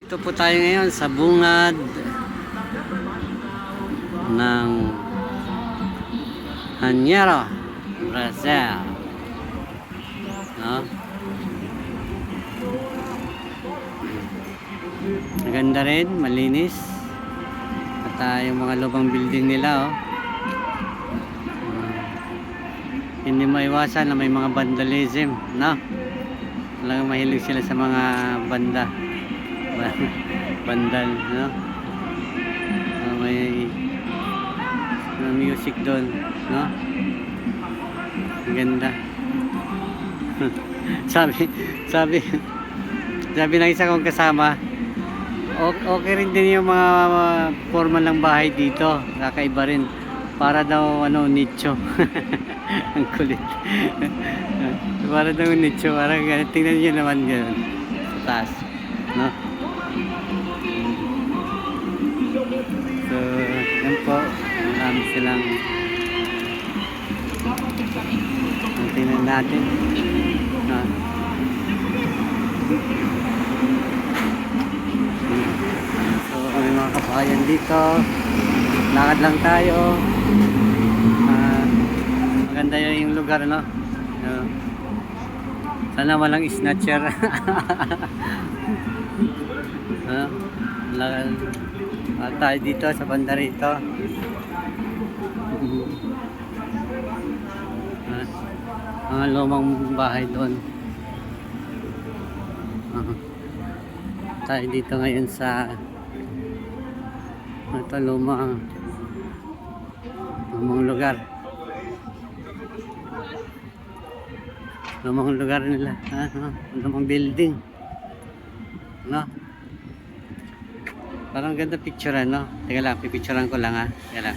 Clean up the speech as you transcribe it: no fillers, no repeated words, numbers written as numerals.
Ito po tayo ngayon sa bungad ng Hanyero, Brazil. No? Maganda rin, malinis. At yung mga lubang building nila, oh. Hindi maiwasan na may mga vandalism, no? Talagang mahilig sila sa mga bandal, no? May music doon, no? Ang ganda. sabi ng isa kong kasama, okay rin din yung mga forma ng bahay dito, kakaiba rin, para daw nicho. Ang kulit. Para daw nicho, parang tingnan niyo naman gano'n sa taas, no? So yan po, marami silang tingnan natin, no? So may mga kabayan dito, lakad lang tayo. Maganda yung lugar, no? Sana walang snatcher. Lakad tayo dito sa banda rito. Mga lumang bahay doon. Tayo dito ngayon sa ito, lumang lugar. Lumang lugar nila, lumang building, no? Parang ganda picture, no? Teka lang, pipicturean ko lang, ha? Teka lang.